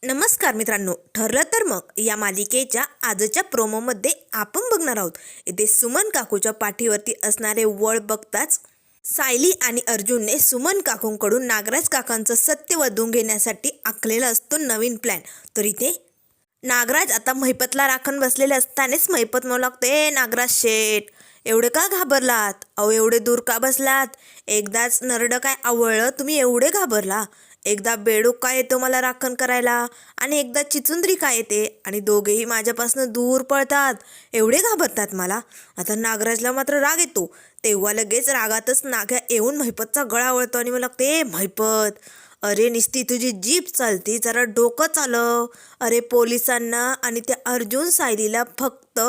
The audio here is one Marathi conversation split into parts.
नमस्कार मित्रांनो, ठरलं तर मग या मालिकेच्या आजच्या प्रोमोमध्ये आपण बघणार आहोत. इथे सुमन काकूच्या पाठीवरती असणारे वळ बघताच सायली आणि अर्जुनने सुमन काकूंकडून नागराज काकांचं सत्य वधून घेण्यासाठी आखलेला असतो नवीन प्लॅन. तर इथे नागराज आता महिपतला राखण बसलेले असतानाच महिपत म्हणू लागते, नागराज शेठ एवढे का घाबरलात? अहो एवढे दूर का बसलात? एकदाच नरडं काय आवळलं, तुम्ही एवढे घाबरला? एकदा बेडूक काय येतो मला राखण करायला आणि एकदा चिचुंद्री काय येते आणि दोघेही माझ्यापासून दूर पळतात, एवढे घाबरतात मला. आता नागराजला मात्र राग येतो. तेव्हा लगेच रागातच नाग्या येऊन महिपतचा गळा आवळतो आणि मला लागते, महिपत अरे निस्ती तुझी जीभ चालती, जरा डोकं चालव. अरे पोलिसांना आणि त्या अर्जुन सायलीला फक्त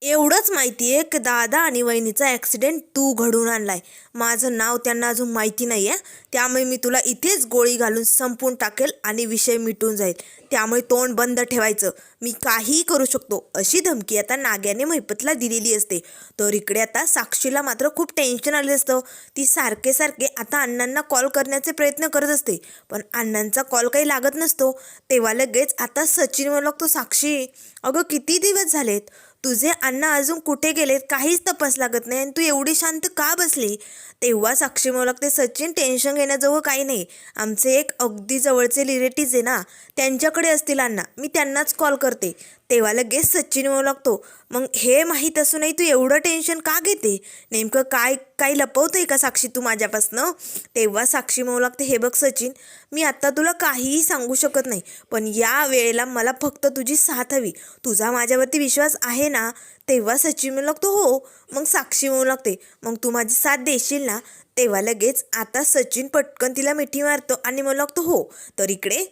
एवढंच माहिती आहे की दादा आणि वहिनीचा ॲक्सिडेंट तू घडून आणलाय. माझं नाव त्यांना अजून माहिती नाही आहे, त्यामुळे मी तुला इथेच गोळी घालून संपून टाकेल आणि विषय मिटून जाईल. त्यामुळे तोंड बंद ठेवायचं, मी काहीही करू शकतो, अशी धमकी आता नाग्याने महिपतला दिलेली असते. तर इकडे आता साक्षीला मात्र खूप टेन्शन आलं असतं. ती सारखे सारखे आता अण्णांना कॉल करण्याचे प्रयत्न करत असते, पण अण्णांचा कॉल काही लागत नसतो. तेव्हा लगेच आता सचिन म्हणू लागतो, साक्षी अगं किती दिवस झालेत, तुझे अण्णा अजून कुठे गेलेत, काहीच तपास लागत नाही आणि तू एवढी शांत का बसली? तेव्हा साक्षी म्हणू लागते, सचिन टेन्शन घेण्याजवळ काही नाही, आमचे एक अगदी जवळचे रिलेटिव्ह आहे ना, त्यांच्याकडे असतील अण्णा, मी त्यांनाच कॉल करते. तेव्हा लगेच सचिन म्हणू लागतो, मग हे माहीत असूनही तू एवढं टेन्शन का घेते? नेमकं काय काही लपवतंय का साक्षी तू माझ्यापासनं? तेव्हा साक्षी म्हणू लागते, हे बघ सचिन, मी आत्ता तुला काहीही सांगू शकत नाही, पण या वेळेला मला फक्त तुझी साथ हवी. तुझा माझ्यावरती विश्वास आहे ना? तेव्हा सचिन म्हणू लागतो, हो. मग साक्षी म्हणू लागते, मग तू माझी साथ देशील ना? तेव्हा लगेच आता सचिन पटकन तिला मिठी मारतो आणि म्हणू लागतो, हो. तर इकडे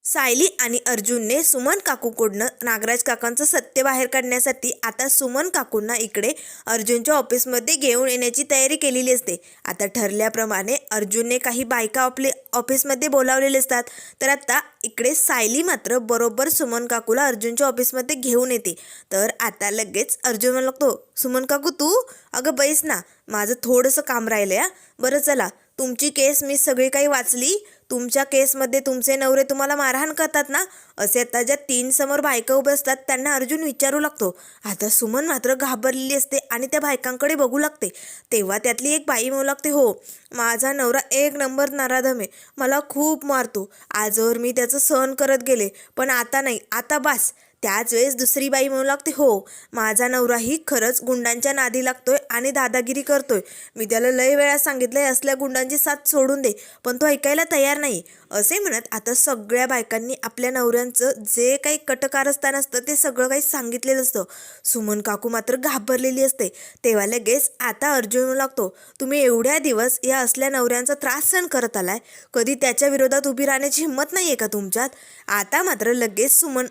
सायली आणि अर्जुनने सुमन काकूकडनं नागराज काकांचं सत्य बाहेर काढण्यासाठी आता सुमन काकूंना इकडे अर्जुनच्या ऑफिसमध्ये घेऊन येण्याची तयारी केलेली असते. आता ठरल्याप्रमाणे अर्जुनने काही बायका आपले ऑफिसमध्ये बोलावलेले असतात. तर आता इकडे सायली मात्र बरोबर सुमन काकूला अर्जुनच्या ऑफिसमध्ये घेऊन येते. तर आता लगेच अर्जुन म्हणू लागतो, सुमन काकू तू अगं बैस ना, माझं थोडंसं काम राहिलं या. बरं चला, तुमची केस मी सगळी काही वाचली. तुमच्या केसमध्ये तुमचे नवरे तुम्हाला मारहाण करतात ना, असे आता ज्या 3 समोर बायका उभे असतात त्यांना अर्जुन विचारू लागतो. आता सुमन मात्र घाबरलेली असते आणि त्या बायकांकडे बघू लागते. तेव्हा त्यातली एक बाई म्हणू लागते, हो माझा नवरा एक नंबर नराधम आहे, मला खूप मारतो. आजवर मी त्याचं सहन करत गेले, पण आता नाही, आता बास. त्याच वेळेस दुसरी बाई म्हणू लागते, हो माझा नवराही खरंच गुंडांच्या नादी लागतोय आणि दादागिरी करतोय. मी त्याला लय वेळा सांगितलंय असल्या गुंडांची साथ सोडून दे, पण तो ऐकायला तयार नाही. असे म्हणत आता सगळ्या बायकांनी आपल्या नवऱ्यांचं जे काही कटकारस्थान असतं ते सगळं काही सांगितलेलं असतं. सुमन काकू मात्र घाबरलेली असते. तेव्हा लगेच आता अर्जुन म्हणू लागतो, तुम्ही एवढ्या दिवस या असल्या नवऱ्यांचा त्रास सहन करत आलाय, कधी त्याच्या विरोधात उभी राहण्याची हिंमत नाही आहे का तुमच्यात? आता मात्र लगेच सुमन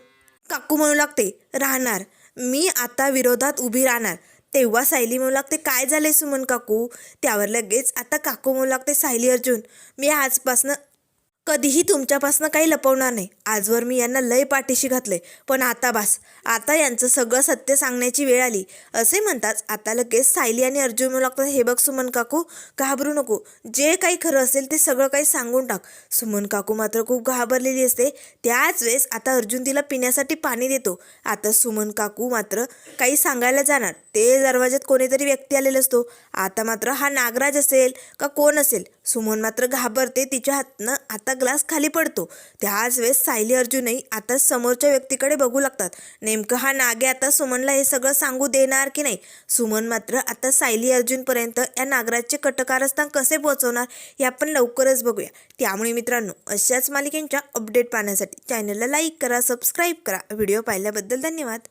काकू म्हणू लागते, राहणार, मी आता विरोधात उभी राहणार. तेव्हा सायली म्हणू लागते, काय झाले सुमन काकू? त्यावर लगेच आता काकू म्हणू लागते, सायली अर्जुन, मी आजपासनं कधीही तुमच्यापासनं काही लपवणार नाही. आजवर मी यांना लय पाठीशी घातले, पण आता बास, आता यांचं सगळं सत्य सांगण्याची वेळ आली. असे म्हणताच आता लगेच सायली आणि अर्जुन म्हणू लागतात, हे बघ सुमन काकू, घाबरू नको, जे काही खरं असेल ते सगळं काही सांगून टाक. सुमन काकू मात्र खूप घाबरलेली असते. त्याच वेळेस आता अर्जुन तिला पिण्यासाठी पाणी देतो. आता सुमन काकू मात्र काही सांगायला जाणार, ते दरवाज्यात कोणीतरी व्यक्ती आलेला असतो. आता मात्र हा नागराज असेल का कोण असेल, सुमन मात्र घाबरते. तिच्या हातनं आता ग्लास खाली पडतो. त्याच वेळेस सायली अर्जुनही आता समोरच्या व्यक्तीकडे बघू लागतात. नेमकं हा नागे आता सुमनला हे सगळं सांगू देणार की नाही? सुमन मात्र आता सायली अर्जुनपर्यंत या नागराजचे कटकारस्थान कसे पोहोचवणार हे आपण लवकरच बघूया. त्यामुळे मित्रांनो, अशाच मालिकेंच्या अपडेट पाहण्यासाठी चॅनलला लाईक करा, सबस्क्राईब करा. व्हिडिओ पाहिल्याबद्दल धन्यवाद.